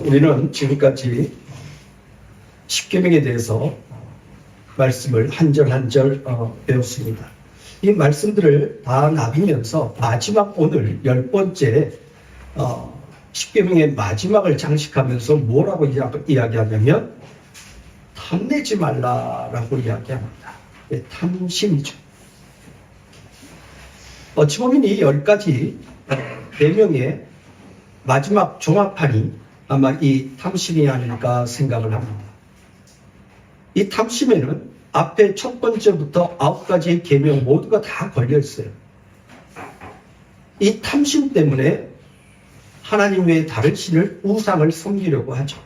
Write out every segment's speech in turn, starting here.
우리는 지금까지 십계명에 대해서 말씀을 한 절 한 절 배웠습니다. 이 말씀들을 다 나누면서 마지막 오늘 10번째 십계명의 마지막을 장식하면서 뭐라고 이야기하냐면 탐내지 말라라고 이야기합니다. 탐심이죠. 어찌 보면 이 10가지 계명의 마지막 종합판이 아마 이 탐심이 아닐까 생각을 합니다. 이 탐심에는 앞에 첫 번째부터 9가지의 계명 모두가 다 걸려 있어요. 이 탐심 때문에 하나님 외에 다른 신을 우상을 섬기려고 하죠.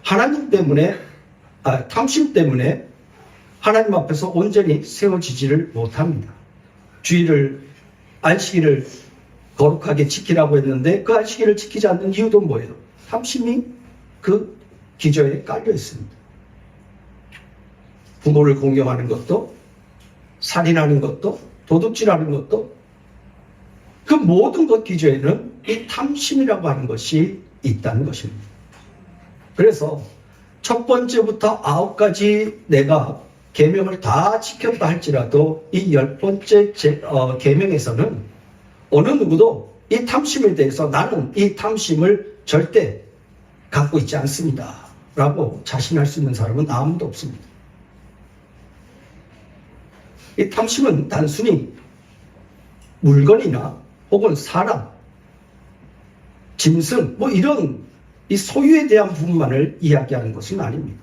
하나님 때문에 탐심 때문에 하나님 앞에서 온전히 세워지지를 못합니다. 주의를 안식일을 거룩하게 지키라고 했는데 그 안식일을 지키지 않는 이유도 뭐예요? 탐심이 그 기저에 깔려 있습니다. 부모를 공경하는 것도, 살인하는 것도, 도둑질하는 것도, 그 모든 것 기저에는 이 탐심이라고 하는 것이 있다는 것입니다. 그래서 첫 번째부터 9가지 내가 계명을 다 지켰다 할지라도 이 10번째 계명에서는 어느 누구도 이 탐심에 대해서 나는 이 탐심을 절대 갖고 있지 않습니다 라고 자신할 수 있는 사람은 아무도 없습니다. 이 탐심은 단순히 물건이나 혹은 사람, 짐승 이런 이 소유에 대한 부분만을 이야기하는 것은 아닙니다.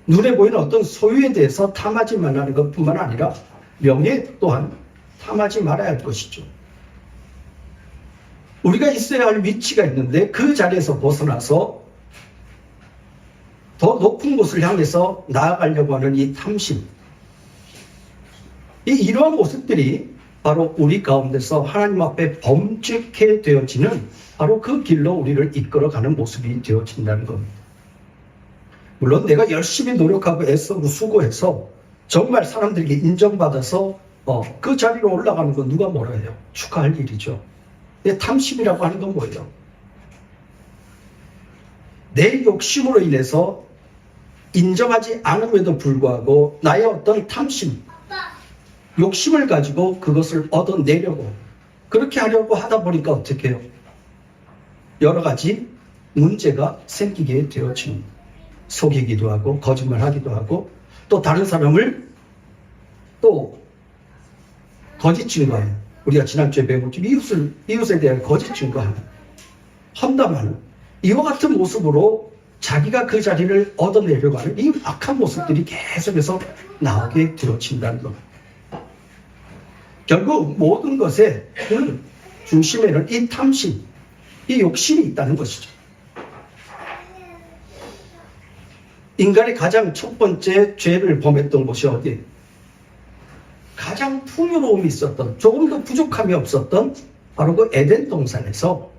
눈에 보이는 어떤 소유에 대해서 탐하지 말라는 것뿐만 아니라 명예 또한 탐하지 말아야 할 것이죠. 우리가 있어야 할 위치가 있는데 그 자리에서 벗어나서 더 높은 곳을 향해서 나아가려고 하는 이 탐심, 이러한 모습들이 바로 우리 가운데서 하나님 앞에 범죄케 되어지는 바로 그 길로 우리를 이끌어가는 모습이 되어진다는 겁니다. 물론 내가 열심히 노력하고 애쓰고 수고해서 정말 사람들에게 인정받아서 그 자리로 올라가는 건 누가 뭐라 해요? 축하할 일이죠. 근데 탐심이라고 하는 건 뭐예요? 내 욕심으로 인해서 인정하지 않음에도 불구하고 나의 어떤 탐심, 욕심을 가지고 그것을 얻어내려고 그렇게 하려고 하다 보니까 어떻게 해요? 여러 가지 문제가 생기게 되어집니다. 속이기도 하고 거짓말하기도 하고 또 다른 사람을 또 거짓 증거하는, 우리가 지난주에 배웠죠. 이웃에 대한 거짓 증거하는, 험담하는 이와 같은 모습으로 자기가 그 자리를 얻어내려고 하는 이 악한 모습들이 계속해서 나오게 되어진다는 겁니다. 결국 모든 것의 그 중심에는 이 탐심, 이 욕심이 있다는 것이죠. 인간이 가장 첫 번째 죄를 범했던 곳이 어디예요? 가장 풍요로움이 있었던, 조금도 부족함이 없었던 바로 그 에덴 동산에서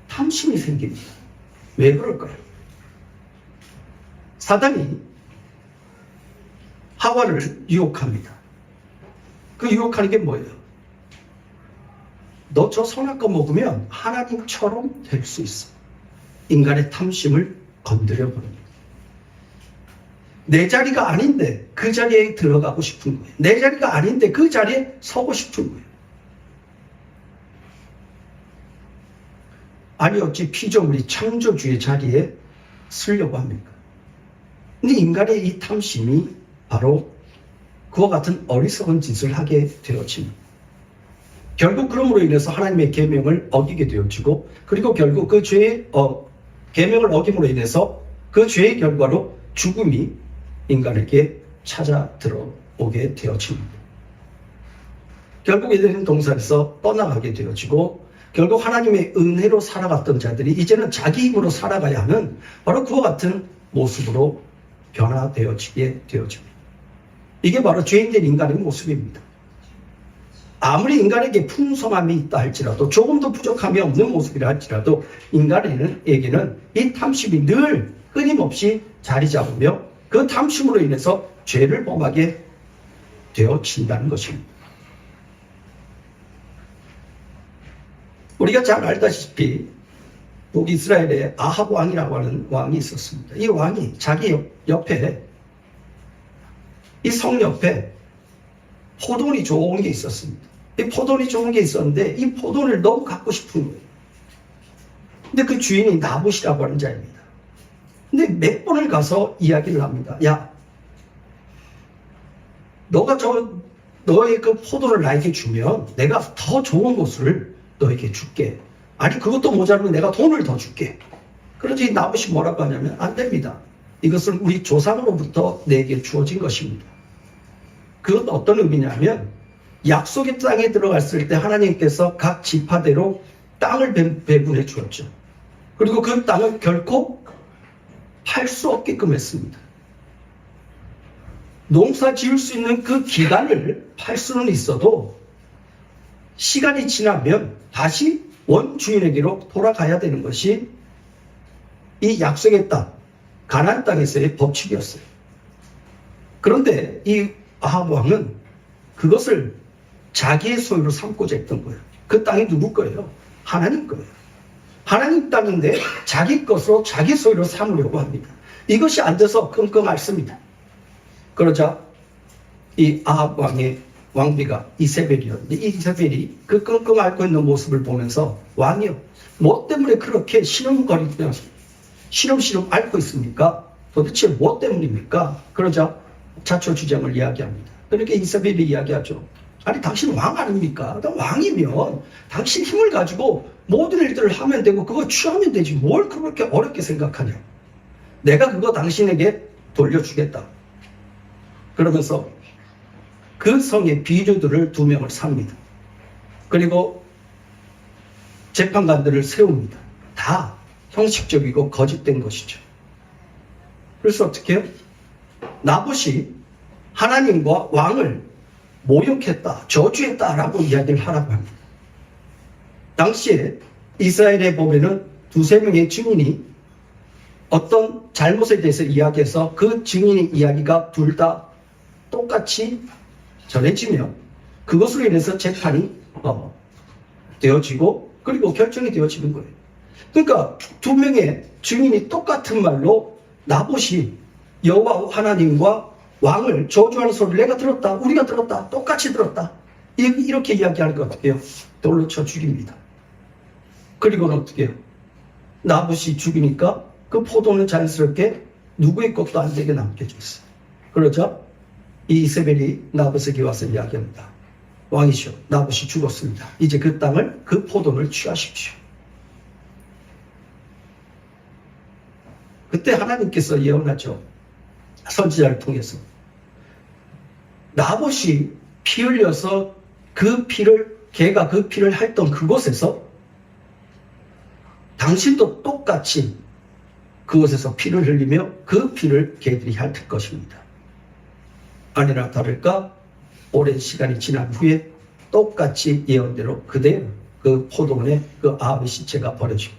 탐심이 생깁니다. 왜 그럴까요? 사단이 하와를 유혹합니다. 그 유혹하는 게 뭐예요? 너 저 선악과 먹으면 하나님처럼 될 수 있어. 인간의 탐심을 건드려 버립니다. 내 자리가 아닌데 그 자리에 들어가고 싶은 거예요. 내 자리가 아닌데 그 자리에 서고 싶은 거예요. 아니 어찌 피조물이 창조주의 자리에 서려고 합니까? 근데 인간의 이 탐심이 바로 그와 같은 어리석은 짓을 하게 되어집니다. 결국 그럼으로 인해서 하나님의 계명을 어기게 되어지고, 그리고 결국 그 죄의 계명을 어김으로 인해서 그 죄의 결과로 죽음이 인간에게 찾아 들어오게 되어집니다. 결국 에덴 동산에서 떠나가게 되어지고, 결국 하나님의 은혜로 살아갔던 자들이 이제는 자기 힘으로 살아가야 하는 바로 그와 같은 모습으로 변화되어지게 되어집니다. 이게 바로 죄인된 인간의 모습입니다. 아무리 인간에게 풍성함이 있다 할지라도, 조금도 부족함이 없는 모습이라 할지라도 인간에게는 이 탐심이 늘 끊임없이 자리 잡으며 그 탐심으로 인해서 죄를 범하게 되어진다는 것입니다. 우리가 잘 알다시피 북이스라엘에 아합 왕이라고 하는 왕이 있었습니다. 이 왕이 자기 옆에, 이 성 옆에 포도원이 좋은 게 있었습니다. 이 포도원이 좋은 게 있었는데 이 포도원을 너무 갖고 싶은 거예요. 근데 그 주인이 나봇이라고 하는 자입니다. 근데 몇 번을 가서 이야기를 합니다. 야, 너가 너의 그 포도를 나에게 주면 내가 더 좋은 곳을 너에게 줄게. 아니, 그것도 모자르면 내가 돈을 더 줄게. 그러지 나봇이 뭐라고 하냐면, 안 됩니다. 이것은 우리 조상으로부터 내게 주어진 것입니다. 그건 어떤 의미냐면, 약속의 땅에 들어갔을 때 하나님께서 각 지파대로 땅을 배분해 주었죠. 그리고 그 땅을 결코 팔 수 없게끔 했습니다. 농사 지을 수 있는 그 기간을 팔 수는 있어도 시간이 지나면 다시 원주인에게로 돌아가야 되는 것이 이 약속의 땅, 가나안 땅에서의 법칙이었어요. 그런데 이 아합 왕은 그것을 자기의 소유로 삼고자 했던 거예요. 그 땅이 누구 거예요? 하나님 거예요. 하나님 땅인데 자기 것으로 자기 소유로 삼으려고 합니다. 이것이 안 돼서 끙끙 앓습니다. 그러자 이 아합 왕의 왕비가 이세벨이었는데, 이 이세벨이 그 끙끙 앓고 있는 모습을 보면서, 왕이요, 뭐 때문에 그렇게 신음거리며 시름시름 앓고 있습니까? 도대체 뭐 때문입니까? 그러자 자초주장을 이야기합니다. 그러니까 이세벨이 이야기하죠. 아니, 당신 왕 아닙니까? 왕이면 당신 힘을 가지고 모든 일들을 하면 되고 그거 취하면 되지, 뭘 그렇게 어렵게 생각하냐. 내가 그거 당신에게 돌려주겠다. 그러면서 그 성의 비류들을 2명을 삽니다. 그리고 재판관들을 세웁니다. 다 형식적이고 거짓된 것이죠. 그래서 어떻게 해요? 나봇이 하나님과 왕을 모욕했다, 저주했다라고 이야기를 하라고 합니다. 당시에 이스라엘에 보면은 2-3명의 증인이 어떤 잘못에 대해서 이야기해서 그 증인의 이야기가 둘 다 똑같이 전해지면 그것으로 인해서 재판이 되어지고 그리고 결정이 되어지는 거예요. 그러니까 2명의 증인이 똑같은 말로 나봇이 여호와 하나님과 왕을 저주하는 소리를 내가 들었다, 우리가 들었다, 똑같이 들었다, 이렇게 이야기하는 거 어떻게 해요? 돌로 쳐 죽입니다. 그리고는 어떻게 해요? 나봇이 죽이니까 그 포도는 자연스럽게 누구의 것도 안 되게 남겨졌어요. 그러자 이 이세벨이 나봇에게 와서 이야기합니다. 왕이시여, 나봇이 죽었습니다. 이제 그 땅을, 그 포도를 취하십시오. 그때 하나님께서 예언하죠. 선지자를 통해서. 나봇이 피 흘려서 걔가 그 피를 핥던 그곳에서 당신도 똑같이 그곳에서 피를 흘리며 그 피를 걔들이 핥을 것입니다. 아니나 다를까 오랜 시간이 지난 후에 똑같이 예언대로 그대로 그 포도원에 그 아합의 시체가 버려지고.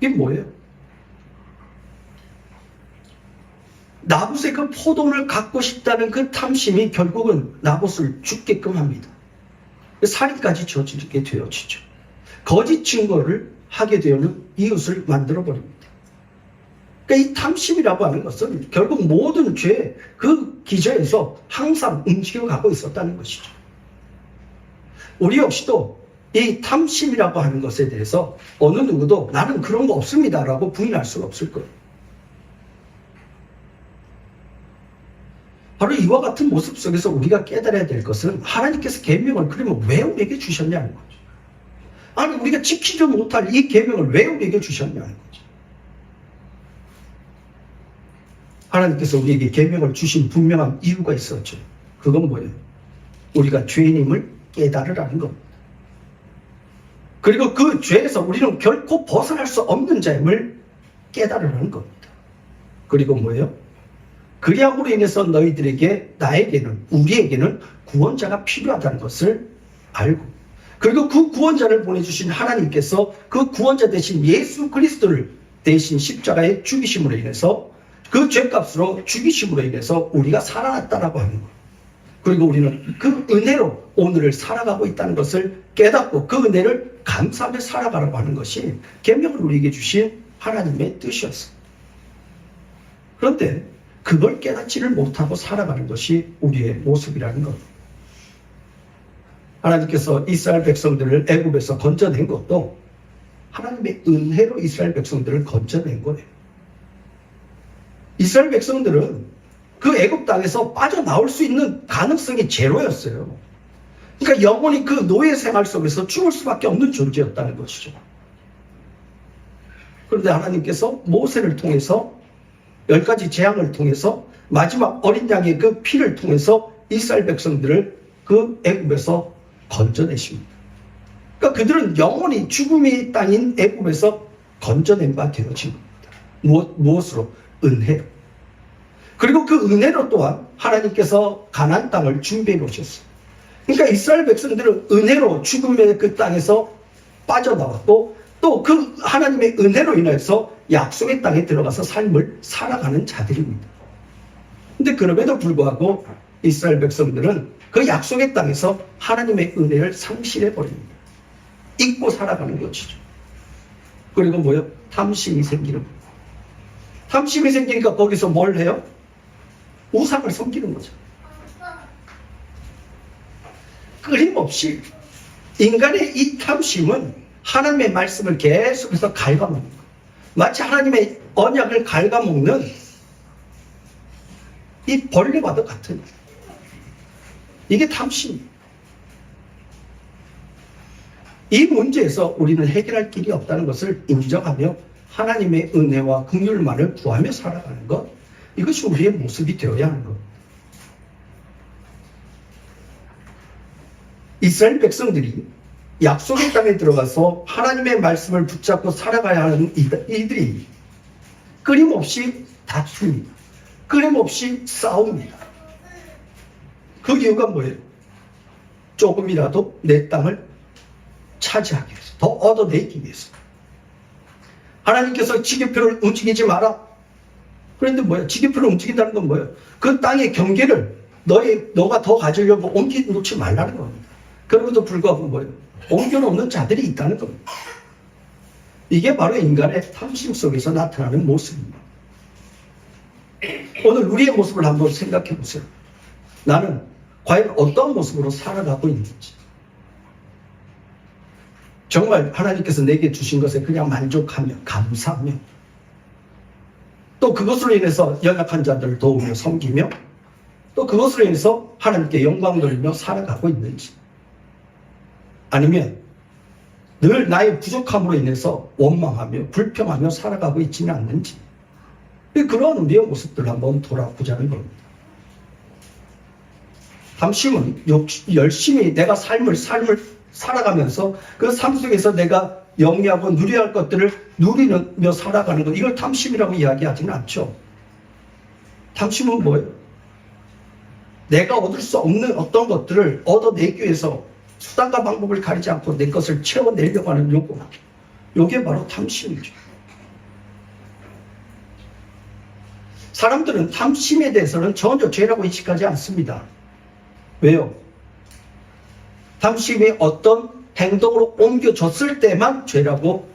이게 뭐예요? 나봇의 그 포도원을 갖고 싶다는 그 탐심이 결국은 나봇을 죽게끔 합니다. 살인까지 저지르게 되어지죠. 거짓 증거를 하게 되는 이웃을 만들어버립니다. 그러니까 이 탐심이라고 하는 것은 결국 모든 죄 그 기저에서 항상 움직여가고 있었다는 것이죠. 우리 역시도 이 탐심이라고 하는 것에 대해서 어느 누구도 나는 그런 거 없습니다 라고 부인할 수가 없을 거예요. 바로 이와 같은 모습 속에서 우리가 깨달아야 될 것은 하나님께서 계명을 그러면 왜 우리에게 주셨냐는 거죠. 아니, 우리가 지키지 못할 이 계명을 왜 우리에게 주셨냐는 거죠. 하나님께서 우리에게 계명을 주신 분명한 이유가 있었죠. 그건 뭐예요? 우리가 죄인임을 깨달으라는 겁니다. 그리고 그 죄에서 우리는 결코 벗어날 수 없는 자임을 깨달으라는 겁니다. 그리고 뭐예요? 그리함으로 인해서 너희들에게, 나에게는, 우리에게는 구원자가 필요하다는 것을 알고, 그리고 그 구원자를 보내주신 하나님께서 그 구원자 대신 예수 그리스도를 대신 십자가에 죽이심으로 인해서 그 죄값으로 죽이심으로 인해서 우리가 살아났다라고 하는 거예요. 그리고 우리는 그 은혜로 오늘을 살아가고 있다는 것을 깨닫고 그 은혜를 감사하며 살아가라고 하는 것이 계명을 우리에게 주신 하나님의 뜻이었습니다. 그런데 그걸 깨닫지를 못하고 살아가는 것이 우리의 모습이라는 겁니다. 하나님께서 이스라엘 백성들을 애굽에서 건져낸 것도 하나님의 은혜로 이스라엘 백성들을 건져낸 거예요. 이스라엘 백성들은 그 애굽 땅에서 빠져나올 수 있는 가능성이 제로였어요. 그러니까 영원히 그 노예 생활 속에서 죽을 수밖에 없는 존재였다는 것이죠. 그런데 하나님께서 모세를 통해서 10가지 재앙을 통해서 마지막 어린 양의 그 피를 통해서 이스라엘 백성들을 그 애굽에서 건져내십니다. 그러니까 그들은 영원히 죽음의 땅인 애굽에서 건져낸 바 되어진 겁니다. 무엇으로? 은혜로. 그리고 그 은혜로 또한 하나님께서 가나안 땅을 준비해 놓으셨어요. 그러니까 이스라엘 백성들은 은혜로 죽음의 그 땅에서 빠져나왔고 또 그 하나님의 은혜로 인해서 약속의 땅에 들어가서 삶을 살아가는 자들입니다. 근데 그럼에도 불구하고 이스라엘 백성들은 그 약속의 땅에서 하나님의 은혜를 상실해 버립니다. 잊고 살아가는 것이죠. 그리고 뭐요? 탐심이 생기는 거예요. 탐심이 생기니까 거기서 뭘 해요? 우상을 섬기는 거죠. 끊임없이 인간의 이 탐심은 하나님의 말씀을 계속해서 갉아먹는 거예요. 마치 하나님의 언약을 갉아먹는 이 벌레와도 같은 거예요. 이게 탐심이에요. 이 문제에서 우리는 해결할 길이 없다는 것을 인정하며 하나님의 은혜와 긍휼만을 구하며 살아가는 것, 이것이 우리의 모습이 되어야 하는 것. 이스라엘 백성들이 약속의 땅에 들어가서 하나님의 말씀을 붙잡고 살아가야 하는 이들이 끊임없이 다툽니다. 끊임없이 싸웁니다. 그 이유가 뭐예요? 조금이라도 내 땅을 차지하기 위해서, 더 얻어내기 위해서. 하나님께서 지기표를 움직이지 마라. 그런데 뭐야? 지기표를 움직인다는 건 뭐예요? 그 땅의 경계를 너가 더 가지려고 옮겨놓지 말라는 겁니다. 그럼에도 불구하고 뭐예요? 옮겨놓는 자들이 있다는 겁니다. 이게 바로 인간의 탐심 속에서 나타나는 모습입니다. 오늘 우리의 모습을 한번 생각해 보세요. 나는 과연 어떤 모습으로 살아가고 있는지. 정말 하나님께서 내게 주신 것에 그냥 만족하며 감사하며 또 그것으로 인해서 연약한 자들을 도우며 섬기며 또 그것으로 인해서 하나님께 영광 돌리며 살아가고 있는지, 아니면 늘 나의 부족함으로 인해서 원망하며 불평하며 살아가고 있지는 않는지, 그런 우리의 모습들을 한번 돌아보자는 겁니다. 탐심은 열심히 내가 삶을 살아가면서 그 삶 속에서 내가 영위하고 누려야 할 것들을 누리며 살아가는 것, 이걸 탐심이라고 이야기하지는 않죠. 탐심은 뭐예요? 내가 얻을 수 없는 어떤 것들을 얻어내기 위해서 수단과 방법을 가리지 않고 내 것을 채워내려고 하는 요구. 이게 바로 탐심이죠. 사람들은 탐심에 대해서는 전혀 죄라고 인식하지 않습니다. 왜요? 탐심이 어떤 행동으로 옮겨졌을 때만 죄라고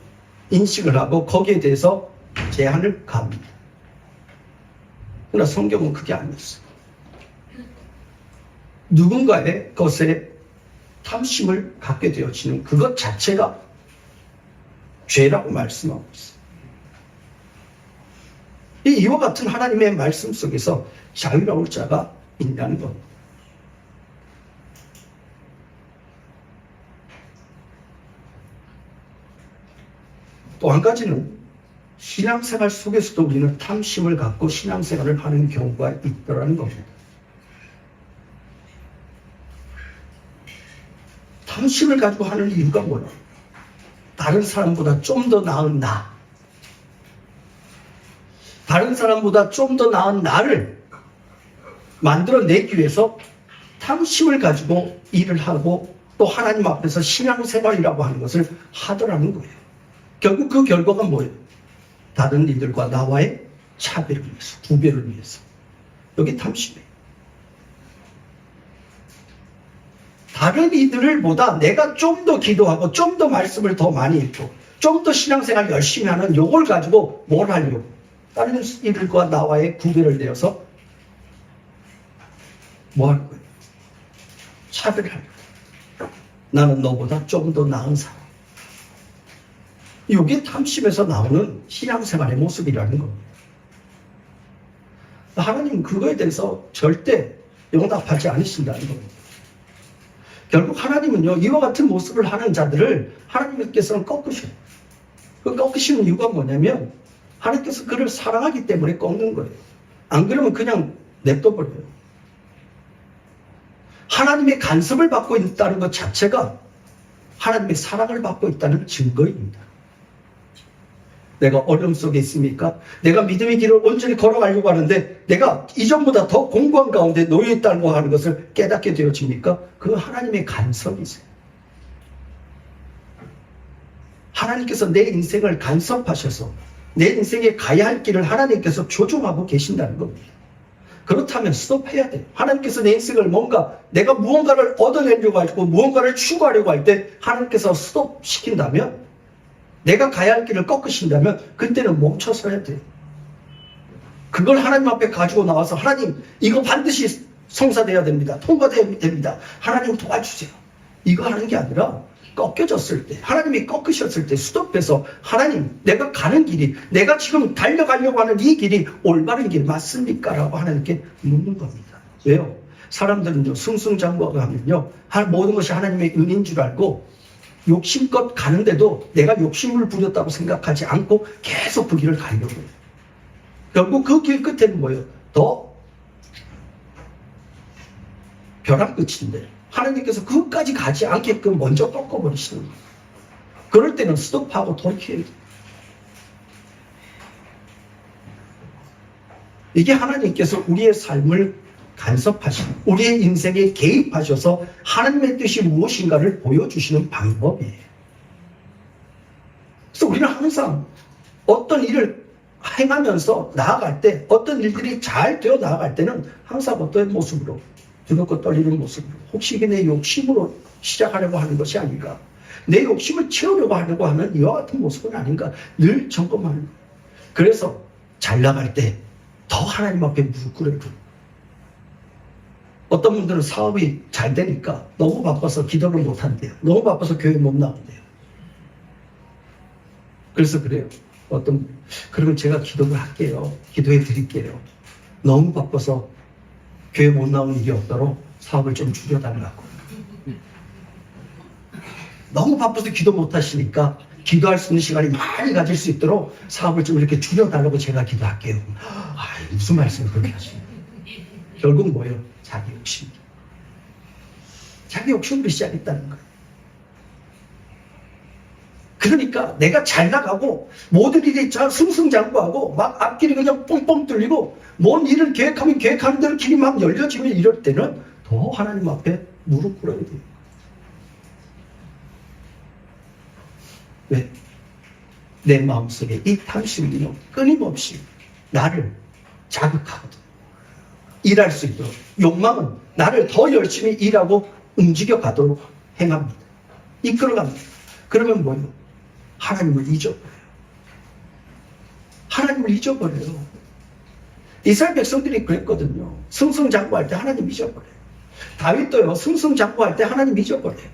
인식을 하고 거기에 대해서 제한을 가합니다. 그러나 성경은 그게 아니었어요. 누군가의 것에 탐심을 갖게 되어지는 그것 자체가 죄라고 말씀하고 있어요. 이와 같은 하나님의 말씀 속에서 자유로울 자가 있다는 겁니다. 또 한 가지는 신앙생활 속에서도 우리는 탐심을 갖고 신앙생활을 하는 경우가 있더라는 겁니다. 탐심을 가지고 하는 이유가 뭐예요? 다른 사람보다 좀 더 나은 나, 다른 사람보다 좀 더 나은 나를 만들어내기 위해서 탐심을 가지고 일을 하고 또 하나님 앞에서 신앙생활이라고 하는 것을 하더라는 거예요. 결국 그 결과가 뭐예요? 다른 이들과 나와의 차별을 위해서, 구별을 위해서. 여기 탐심이에요. 다른 이들을 보다 내가 좀 더 기도하고 좀 더 말씀을 더 많이 읽고 좀 더 신앙생활 열심히 하는 요걸 가지고 뭘 하려고? 다른 이들과 나와의 구별을 내어서 뭐 하는 거예요? 차별하려고. 나는 너보다 좀 더 나은 사람. 이게 탐심에서 나오는 신앙생활의 모습이라는 겁니다. 하나님은 그거에 대해서 절대 용납하지 않으신다는 겁니다. 결국 하나님은요, 이와 같은 모습을 하는 자들을 하나님께서는 꺾으셔요. 그 꺾으시는 이유가 뭐냐면 하나님께서 그를 사랑하기 때문에 꺾는 거예요. 안 그러면 그냥 냅둬버려요. 하나님의 간섭을 받고 있다는 것 자체가 하나님의 사랑을 받고 있다는 증거입니다. 내가 어려움 속에 있습니까? 내가 믿음의 길을 온전히 걸어가려고 하는데 내가 이전보다 더 공고한 가운데 놓여 있다고 하는 것을 깨닫게 되어집니까? 그 하나님의 간섭이세요. 하나님께서 내 인생을 간섭하셔서 내 인생에 가야 할 길을 하나님께서 조종하고 계신다는 겁니다. 그렇다면 스톱해야 돼요. 하나님께서 내 인생을 내가 무언가를 얻어내려고 하고 무언가를 추구하려고 할 때 하나님께서 스톱시킨다면, 내가 가야 할 길을 꺾으신다면 그때는 멈춰서야 돼요. 그걸 하나님 앞에 가지고 나와서 하나님 이거 반드시 성사돼야 됩니다. 통과돼야 됩니다. 하나님 도와주세요. 이거 하는 게 아니라 꺾여졌을 때, 하나님이 꺾으셨을 때 스톱해서 하나님 내가 가는 길이, 내가 지금 달려가려고 하는 이 길이 올바른 길 맞습니까? 라고 하나님께 묻는 겁니다. 왜요? 사람들은요, 승승장구하고 하면요, 모든 것이 하나님의 은인 줄 알고 욕심껏 가는데도 내가 욕심을 부렸다고 생각하지 않고 계속 그 길을 가려고 해요. 결국 그 길 끝에는 뭐예요? 더 벼랑 끝인데 하나님께서 그것까지 가지 않게끔 먼저 꺾어버리시는 거예요. 그럴 때는 스톱하고 돌이켜야 돼요. 이게 하나님께서 우리의 삶을 간섭하시고 우리의 인생에 개입하셔서 하나님의 뜻이 무엇인가를 보여주시는 방법이에요. 그래서 우리는 항상 어떤 일을 행하면서 나아갈 때, 어떤 일들이 잘 되어 나아갈 때는 항상 어떤 모습으로, 두렵고 떨리는 모습으로, 혹시 이게 내 욕심으로 시작하려고 하는 것이 아닌가, 내 욕심을 채우려고 하려고 하는 이와 같은 모습은 아닌가 늘 점검하는 거예요. 그래서 잘 나갈 때 더 하나님 앞에 무릎 꿇어요. 어떤 분들은 사업이 잘 되니까 너무 바빠서 기도를 못 한대요. 너무 바빠서 교회 못 나온대요. 그래서 그래요. 그러면 제가 기도를 할게요. 기도해 드릴게요. 너무 바빠서 교회 못 나오는 일이 없도록 사업을 좀 줄여달라고. 너무 바빠서 기도 못 하시니까 기도할 수 있는 시간이 많이 가질 수 있도록 사업을 좀 이렇게 줄여달라고 제가 기도할게요. 무슨 말씀을 그렇게 하시나요? 결국 뭐예요? 자기 욕심. 자기 욕심으로 시작했다는 거예요. 그러니까 내가 잘 나가고 모든 일이 승승장구하고 막 앞길이 그냥 뻥뻥 뚫리고 뭔 일을 계획하면 계획하는 대로 길이 막 열려지면 이럴 때는 더 하나님 앞에 무릎 꿇어야 돼요. 왜? 내 마음속에 이 탐심이 끊임없이 나를 자극하거든. 일할 수 있도록. 욕망은 나를 더 열심히 일하고 움직여 가도록 행합니다. 이끌어갑니다. 그러면 뭐예요? 하나님을 잊어버려요. 하나님을 잊어버려요. 이스라엘 백성들이 그랬거든요. 승승장구할 때 하나님 잊어버려요. 다윗도요, 승승장구할 때 하나님 잊어버려요.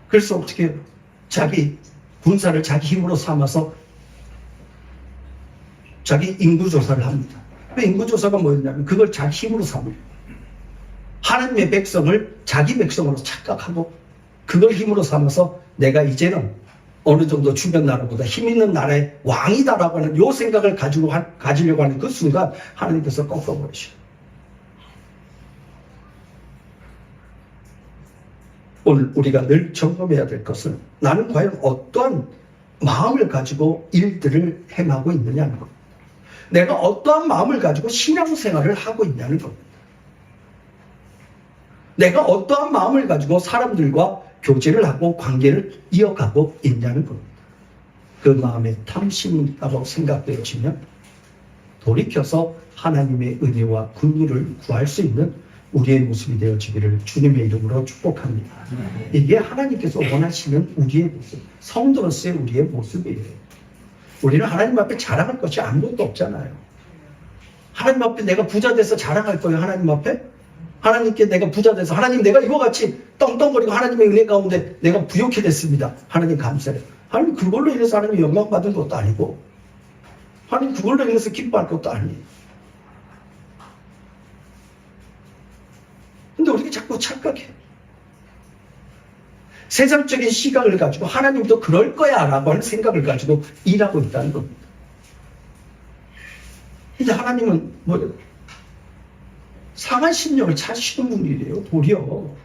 그래서 어떻게 해요? 자기 군사를 자기 힘으로 삼아서 자기 인구조사를 합니다. 그 인구조사가 뭐였냐면 그걸 자기 힘으로 삼아요. 하나님의 백성을 자기 백성으로 착각하고 그걸 힘으로 삼아서 내가 이제는 어느 정도 주변 나라보다 힘 있는 나라의 왕이다라고 하는 요 생각을 가지려고 하는 그 순간 하나님께서 꺾어버리셔요. 오늘 우리가 늘 점검해야 될 것은 나는 과연 어떠한 마음을 가지고 일들을 행하고 있느냐는 겁니다. 내가 어떠한 마음을 가지고 신앙생활을 하고 있냐는 겁니다. 내가 어떠한 마음을 가지고 사람들과 교제를 하고 관계를 이어가고 있냐는 겁니다. 그 마음에 탐심이 있다고 생각되어지면 돌이켜서 하나님의 은혜와 긍휼을 구할 수 있는 우리의 모습이 되어지기를 주님의 이름으로 축복합니다. 이게 하나님께서 원하시는 우리의 모습, 성도로서의 우리의 모습이에요. 우리는 하나님 앞에 자랑할 것이 아무것도 없잖아요. 하나님 앞에 내가 부자 돼서 자랑할 거예요. 하나님 앞에 하나님께 내가 부자 돼서 하나님 내가 이거 같이 떵떵거리고 하나님의 은혜 가운데 내가 부욕해 됐습니다. 하나님 감사해요. 하나님 그걸로 인해서 하나님 영광 받은 것도 아니고 하나님 그걸로 인해서 기뻐할 것도 아니에요. 근데 우리가 자꾸 착각해. 세상적인 시각을 가지고 하나님도 그럴 거야 라고 하는 생각을 가지고 일하고 있다는 겁니다. 근데 하나님은 뭐예요? 상한 심령을 찾으시는 분이래요. 도리어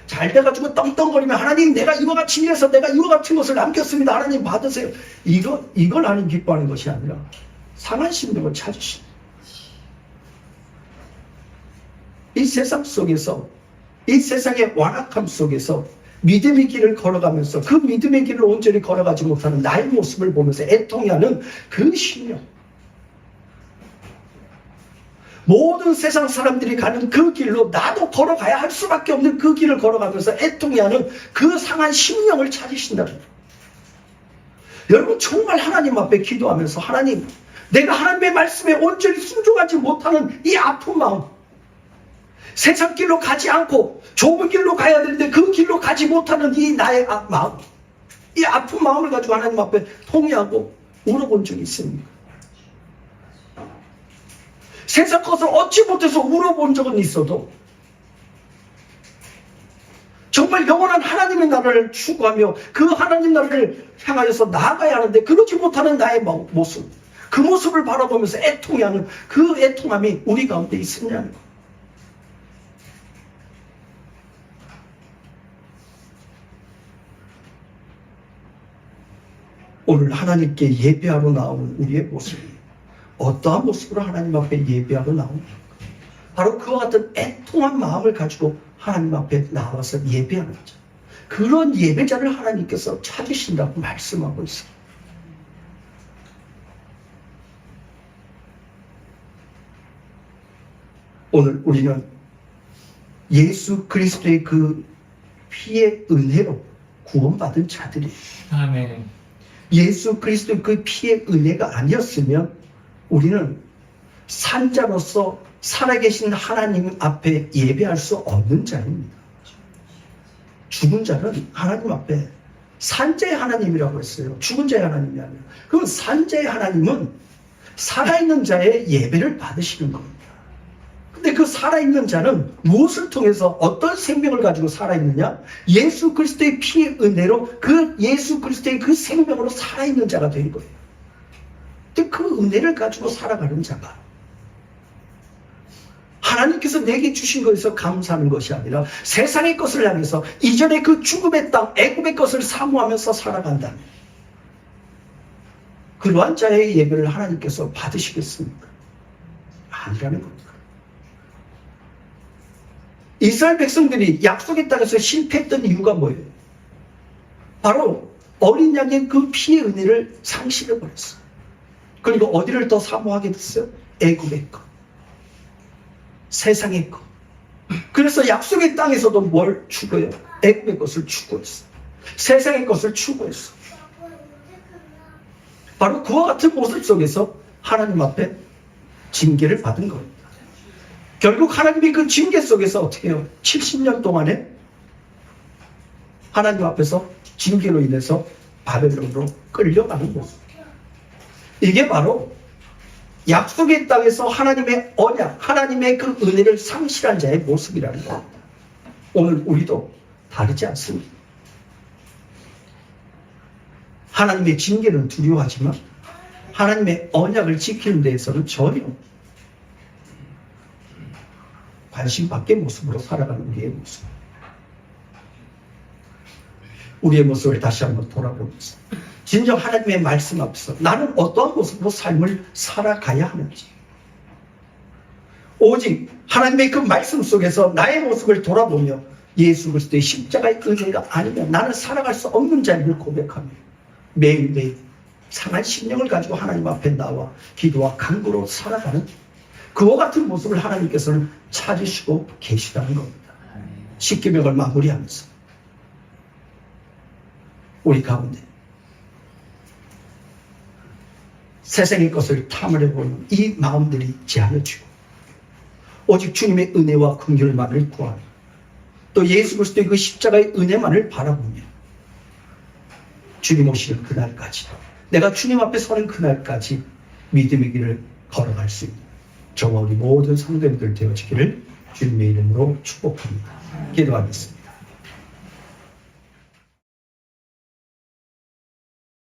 잘 돼가지고 떵떵거리면 하나님 내가 이거 같이 일해서 내가 이거 같은 것을 남겼습니다. 하나님 받으세요. 이걸 하나님 기뻐하는 것이 아니라 상한 심령을 찾으시는 이 세상 속에서 이 세상의 완악함 속에서 믿음의 길을 걸어가면서 그 믿음의 길을 온전히 걸어가지 못하는 나의 모습을 보면서 애통해하는 그 심령, 모든 세상 사람들이 가는 그 길로 나도 걸어가야 할 수밖에 없는 그 길을 걸어가면서 애통해하는 그 상한 심령을 찾으신다는 거예요. 여러분 정말 하나님 앞에 기도하면서 하나님 내가 하나님의 말씀에 온전히 순종하지 못하는 이 아픈 마음, 세상 길로 가지 않고 좁은 길로 가야 되는데 그 길로 가지 못하는 이 나의 마음, 이 아픈 마음을 가지고 하나님 앞에 통회하고 울어본 적이 있습니까? 세상 것을 얻지 못해서 울어본 적은 있어도 정말 영원한 하나님의 나라를 추구하며 그 하나님 나라를 향하여서 나아가야 하는데 그러지 못하는 나의 모습, 그 모습을 바라보면서 애통해하는 그 애통함이 우리 가운데 있었냐는 것. 오늘 하나님께 예배하러 나오는 우리의 모습이 어떠한 모습으로 하나님 앞에 예배하러 나옵니까? 바로 그와 같은 애통한 마음을 가지고 하나님 앞에 나와서 예배하는 거죠. 그런 예배자를 하나님께서 찾으신다고 말씀하고 있어요. 오늘 우리는 예수 그리스도의 그 피의 은혜로 구원받은 자들이에요. 아멘. 예수 그리스도의 그 피의 은혜가 아니었으면 우리는 산자로서 살아계신 하나님 앞에 예배할 수 없는 자입니다. 죽은 자는 하나님 앞에 산자의 하나님이라고 했어요. 죽은 자의 하나님이 아니라. 그럼 산자의 하나님은 살아있는 자의 예배를 받으시는 겁니다. 근데 그 살아있는 자는 무엇을 통해서 어떤 생명을 가지고 살아있느냐? 예수 그리스도의 피의 은혜로 그 예수 그리스도의 그 생명으로 살아있는 자가 된 거예요. 근데 그 은혜를 가지고 살아가는 자가 하나님께서 내게 주신 것에서 감사하는 것이 아니라 세상의 것을 향해서 이전의 그 죽음의 땅, 애굽의 것을 사모하면서 살아간다면 그러한 자의 예배를 하나님께서 받으시겠습니까? 아니라는 겁니다. 이스라엘 백성들이 약속의 땅에서 실패했던 이유가 뭐예요? 바로 어린 양의 그 피의 은혜를 상실해버렸어요. 그리고 어디를 더 사모하게 됐어요? 애굽의 것, 세상의 것. 그래서 약속의 땅에서도 뭘 추구해요? 애굽의 것을 추구했어요. 세상의 것을 추구했어요. 바로 그와 같은 모습 속에서 하나님 앞에 징계를 받은 겁니다. 결국 하나님이 그 징계 속에서 어떻게 해요? 70년 동안에 하나님 앞에서 징계로 인해서 바벨론으로 끌려가는 모습. 이게 바로 약속의 땅에서 하나님의 언약, 하나님의 그 은혜를 상실한 자의 모습이라는 겁니다. 오늘 우리도 다르지 않습니다. 하나님의 징계는 두려워하지만 하나님의 언약을 지키는 데에서는 전혀 관심 밖의 모습으로 살아가는 우리의 모습. 우리의 모습을 다시 한번 돌아보면서 진정 하나님의 말씀 앞에서 나는 어떠한 모습으로 삶을 살아가야 하는지, 오직 하나님의 그 말씀 속에서 나의 모습을 돌아보며 예수 그리스도의 십자가의 은혜가 아니면 나는 살아갈 수 없는 자임을 고백하며 매일매일 상한 심령을 가지고 하나님 앞에 나와 기도와 간구로 살아가는 그와 같은 모습을 하나님께서는 찾으시고 계시다는 겁니다. 십계명을 마무리하면서 우리 가운데 세상의 것을 탐하려고는 이 마음들이 제하여지고 오직 주님의 은혜와 긍휼만을 구하며 또 예수 그리스도의 그 십자가의 은혜만을 바라보며 주님 오시는 그날까지 내가 주님 앞에 서는 그날까지 믿음의 길을 걸어갈 수 있는 저와 우리 모든 성도님들 되어지기를 주님의 이름으로 축복합니다. 기도하겠습니다.